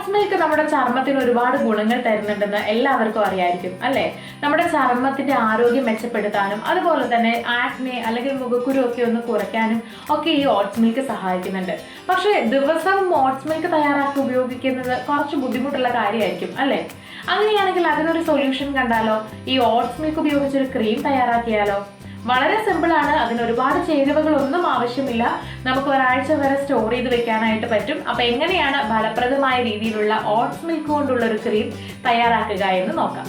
Oats milk നമ്മുടെ ചർമ്മത്തിന് ഒരുപാട് ഗുണങ്ങൾ തരുന്നുണ്ടെന്ന് എല്ലാവർക്കും അറിയായിരിക്കും അല്ലേ? നമ്മുടെ ചർമ്മത്തിന്റെ ആരോഗ്യം മെച്ചപ്പെടുത്താനും അതുപോലെ തന്നെ ആക്നെ അല്ലെങ്കിൽ മുഖക്കുരു ഒക്കെ ഒന്ന് കുറയ്ക്കാനും ഒക്കെ ഈ ഓട്സ് മിൽക്ക് സഹായിക്കുന്നുണ്ട്. പക്ഷേ ദിവസവും ഓട്സ് മിൽക്ക് തയ്യാറാക്കി ഉപയോഗിക്കുന്നത് കുറച്ച് ബുദ്ധിമുട്ടുള്ള കാര്യമായിരിക്കും അല്ലേ? അങ്ങനെയാണെങ്കിൽ അതിനൊരു സൊല്യൂഷൻ കണ്ടാലോ? ഈ ഓട്സ് മിൽക്ക് ഉപയോഗിച്ചൊരു ക്രീം തയ്യാറാക്കിയാലോ? വളരെ സിമ്പിൾ ആണ്. അതിന് ഒരുപാട് ചേരുവകളൊന്നും ആവശ്യമില്ല. നമുക്ക് ഒരാഴ്ച വരെ സ്റ്റോർ ചെയ്ത് വെക്കാനായിട്ട് പറ്റും. അപ്പൊ എങ്ങനെയാണ് ഫലപ്രദമായ രീതിയിലുള്ള ഓട്സ് മിൽക്ക് കൊണ്ടുള്ള ഒരു ക്രീം തയ്യാറാക്കുക എന്ന് നോക്കാം.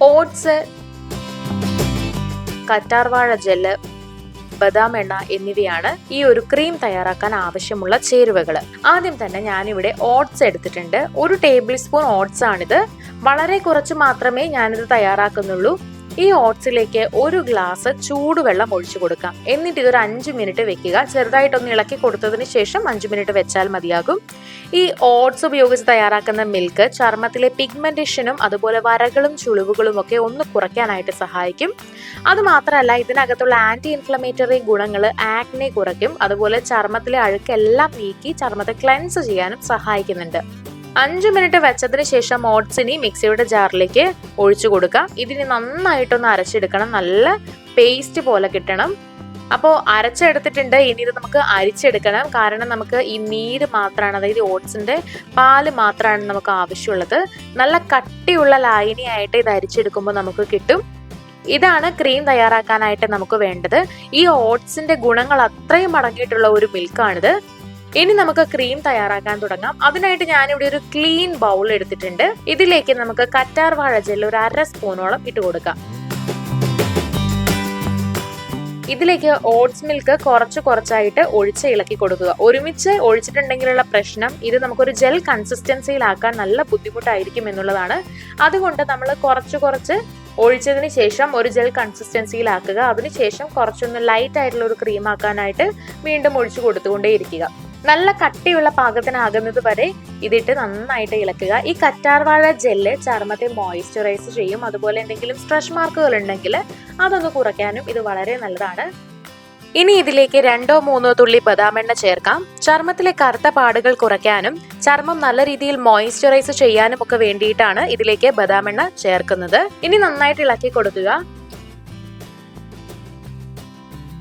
ഓട്സ്, കറ്റാർവാഴ ജെല്ല്, ബദാം എണ്ണ എന്നിവയാണ് ഈ ഒരു ക്രീം തയ്യാറാക്കാൻ ആവശ്യമുള്ള ചേരുവകൾ. ആദ്യം തന്നെ ഞാനിവിടെ ഓട്സ് എടുത്തിട്ടുണ്ട്. 1 ടേബിൾ സ്പൂൺ ഓട്സ് ആണിത്. വളരെ കുറച്ച് മാത്രമേ ഞാനിത് തയ്യാറാക്കുന്നുള്ളൂ. ഈ ഓട്സിലേക്ക് 1 ഗ്ലാസ് ചൂടുവെള്ളം ഒഴിച്ചു കൊടുക്കാം. എന്നിട്ട് ഇതൊരു 5 മിനിറ്റ് വെക്കുക. ചെറുതായിട്ടൊന്ന് ഇളക്കി കൊടുത്തതിന് ശേഷം 5 മിനിറ്റ് വെച്ചാൽ മതിയാകും. ഈ ഓട്സ് ഉപയോഗിച്ച് തയ്യാറാക്കുന്ന മിൽക്ക് ചർമ്മത്തിലെ പിഗ്മെന്റേഷനും അതുപോലെ വരകളും ചുളിവുകളും ഒക്കെ ഒന്ന് കുറയ്ക്കാനായിട്ട് സഹായിക്കും. അതുമാത്രമല്ല, ഇതിനകത്തുള്ള ആന്റി ഇൻഫ്ലമേറ്ററി ഗുണങ്ങൾ ആക്നെ കുറയ്ക്കും. അതുപോലെ ചർമ്മത്തിലെ അഴുക്കെല്ലാം നീക്കി ചർമ്മത്തെ ക്ലെൻസ് ചെയ്യാനും സഹായിക്കുന്നുണ്ട്. 5 മിനിറ്റ് വെച്ചതിന് ശേഷം ഓട്സിനി മിക്സിയുടെ ജാറിലേക്ക് ഒഴിച്ചു കൊടുക്കാം. ഇതിന് നന്നായിട്ടൊന്ന് അരച്ചെടുക്കണം. നല്ല പേസ്റ്റ് പോലെ കിട്ടണം. അപ്പോൾ അരച്ചെടുത്തിട്ടുണ്ട്. ഇനി ഇത് നമുക്ക് അരിച്ചെടുക്കണം. കാരണം നമുക്ക് ഈ നീര് മാത്രമാണ്, അതായത് ഓട്സിന്റെ പാല് മാത്രമാണ് നമുക്ക് ആവശ്യമുള്ളത്. നല്ല കട്ടിയുള്ള ലായനിയായിട്ട് ഇത് അരിച്ചെടുക്കുമ്പോൾ നമുക്ക് കിട്ടും. ഇതാണ് ക്രീം തയ്യാറാക്കാനായിട്ട് നമുക്ക് വേണ്ടത്. ഈ ഓട്സിന്റെ ഗുണങ്ങൾ അത്രയും അടങ്ങിയിട്ടുള്ള ഒരു മിൽക്കാണിത്. ഇനി നമുക്ക് ക്രീം തയ്യാറാക്കാൻ തുടങ്ങാം. അതിനായിട്ട് ഞാനിവിടെ ഒരു ക്ലീൻ ബൗൾ എടുത്തിട്ടുണ്ട്. ഇതിലേക്ക് നമുക്ക് കറ്റാർവാഴ ജെല്ല് ഒരു 1/2 സ്പൂണോളം ഇട്ട് കൊടുക്കാം. ഇതിലേക്ക് ഓട്സ് മിൽക്ക് കുറച്ചായിട്ട് ഒഴിച്ച് ഇളക്കി കൊടുക്കുക. ഒരുമിച്ച് ഒഴിച്ചിട്ടുണ്ടെങ്കിലുള്ള പ്രശ്നം, ഇത് നമുക്കൊരു ജെൽ കൺസിസ്റ്റൻസിയിലാക്കാൻ നല്ല ബുദ്ധിമുട്ടായിരിക്കും എന്നുള്ളതാണ്. അതുകൊണ്ട് നമ്മൾ കുറച്ച് ഒഴിച്ചതിന് ശേഷം ഒരു ജെൽ കൺസിസ്റ്റൻസിയിലാക്കുക. അതിനുശേഷം കുറച്ചൊന്ന് ലൈറ്റ് ആയിട്ടുള്ള ഒരു ക്രീം ആക്കാനായിട്ട് വീണ്ടും ഒഴിച്ചു കൊടുത്തുകൊണ്ടേയിരിക്കുക. നല്ല കട്ടിയുള്ള പാകത്തിനാകുന്നത് വരെ ഇതിട്ട് നന്നായിട്ട് ഇളക്കുക. ഈ കറ്റാർവാഴ ജെല്ല് ചർമ്മത്തെ മോയ്സ്ചറൈസ് ചെയ്യും. അതുപോലെ എന്തെങ്കിലും സ്ട്രെച്ച് മാർക്കുകൾ ഉണ്ടെങ്കിൽ അതൊന്ന് കുറയ്ക്കാനും ഇത് വളരെ നല്ലതാണ്. ഇനി ഇതിലേക്ക് 2-3 തുള്ളി ബദാം എണ്ണ ചേർക്കാം. ചർമ്മത്തിലെ കറുത്ത പാടുകൾ കുറയ്ക്കാനും ചർമ്മം നല്ല രീതിയിൽ മോയ്സ്ചറൈസ് ചെയ്യാനും ഒക്കെ വേണ്ടിയിട്ടാണ് ഇതിലേക്ക് ബദാം എണ്ണ ചേർക്കുന്നത്. ഇനി നന്നായിട്ട് ഇളക്കി കൊടുക്കുക.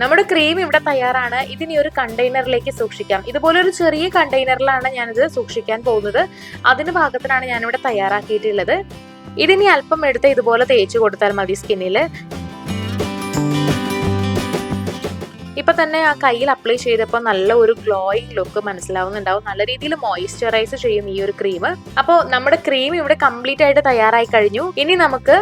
നമ്മുടെ ക്രീം ഇവിടെ തയ്യാറാണ്. ഇതിനി ഒരു കണ്ടെയ്നറിലേക്ക് സൂക്ഷിക്കാം. ഇതുപോലെ ഒരു ചെറിയ കണ്ടെയ്നറിലാണ് ഞാനിത് സൂക്ഷിക്കാൻ പോകുന്നത്. അതിന് പാകത്തിനാണ് ഞാനിവിടെ തയ്യാറാക്കിയിട്ടുള്ളത്. ഇതിനി അല്പം എടുത്ത് ഇതുപോലെ തേച്ച് കൊടുത്താൽ മതി സ്കിന്നില്. ഇപ്പൊ തന്നെ ആ കയ്യിൽ അപ്ലൈ ചെയ്തപ്പോൾ നല്ല ഒരു ഗ്ലോയിങ് ലുക്ക് മനസ്സിലാവുന്നുണ്ടാവും. നല്ല രീതിയിൽ മോയ്സ്ചറൈസ് ചെയ്യും ഈ ഒരു ക്രീം. അപ്പോൾ നമ്മുടെ ക്രീം ഇവിടെ കംപ്ലീറ്റ് ആയിട്ട് തയ്യാറായി കഴിഞ്ഞു. ഇനി നമുക്ക്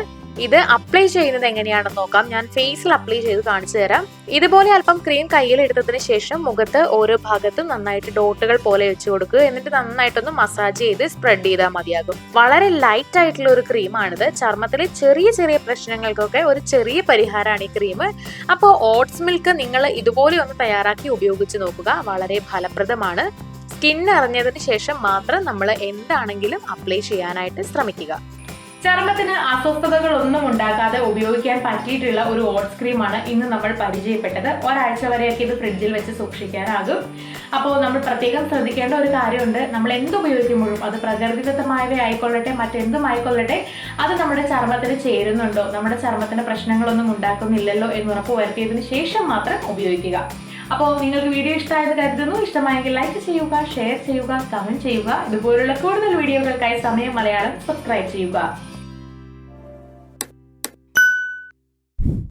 ഇത് അപ്ലൈ ചെയ്യുന്നത് എങ്ങനെയാണെന്ന് നോക്കാം. ഞാൻ ഫേസിൽ അപ്ലൈ ചെയ്ത് കാണിച്ചു തരാം. ഇതുപോലെ അല്പം ക്രീം കയ്യിൽ എടുത്തതിന് ശേഷം മുഖത്ത് ഓരോ ഭാഗത്തും നന്നായിട്ട് ഡോട്ടുകൾ പോലെ വെച്ച് കൊടുക്കുക. എന്നിട്ട് നന്നായിട്ടൊന്ന് മസാജ് ചെയ്ത് സ്പ്രെഡ് ചെയ്താൽ മതിയാകും. വളരെ ലൈറ്റ് ആയിട്ടുള്ള ഒരു ക്രീമാണിത്. ചർമ്മത്തിലെ ചെറിയ പ്രശ്നങ്ങൾക്കൊക്കെ ഒരു ചെറിയ പരിഹാരമാണ് ഈ ക്രീം. അപ്പോൾ ഓട്സ് മിൽക്ക് നിങ്ങൾ ഇതുപോലെ ഒന്ന് തയ്യാറാക്കി ഉപയോഗിച്ച് നോക്കുക. വളരെ ഫലപ്രദമാണ്. സ്കിൻ അറിഞ്ഞതിന് ശേഷം മാത്രം നമ്മൾ എന്താണെങ്കിലും അപ്ലൈ ചെയ്യാനായിട്ട് ശ്രമിക്കുക. ചർമ്മത്തിന് അസ്വസ്ഥതകളൊന്നും ഉണ്ടാക്കാതെ ഉപയോഗിക്കാൻ പറ്റിയിട്ടുള്ള ഒരു ഓട്സ് ക്രീമാണ് ഇന്ന് നമ്മൾ പരിചയപ്പെട്ടത്. ഒരാഴ്ച വരെയൊക്കെ ഇത് ഫ്രിഡ്ജിൽ വെച്ച് സൂക്ഷിക്കാനാകും. അപ്പോൾ നമ്മൾ പ്രത്യേകം ശ്രദ്ധിക്കേണ്ട ഒരു കാര്യമുണ്ട്. നമ്മൾ എന്തുപയോഗിക്കുമ്പോഴും അത് പ്രകൃതിദത്തമായവ ആയിക്കൊള്ളട്ടെ മറ്റെന്തും ആയിക്കൊള്ളട്ടെ, അത് നമ്മുടെ ചർമ്മത്തിന് ചേരുന്നുണ്ടോ, നമ്മുടെ ചർമ്മത്തിന് പ്രശ്നങ്ങളൊന്നും ഉണ്ടാക്കുന്നില്ലല്ലോ എന്ന് ഉറപ്പ് വരുത്തിയതിന് ശേഷം മാത്രം ഉപയോഗിക്കുക. അപ്പോൾ നിങ്ങൾക്ക് വീഡിയോ ഇഷ്ടമായത് കരുതുന്നു. ഇഷ്ടമായെങ്കിൽ ലൈക്ക് ചെയ്യുക, ഷെയർ ചെയ്യുക, കമന്റ് ചെയ്യുക. ഇതുപോലുള്ള കൂടുതൽ വീഡിയോകൾക്കായി സമയം മലയാളം സബ്സ്ക്രൈബ് ചെയ്യുക.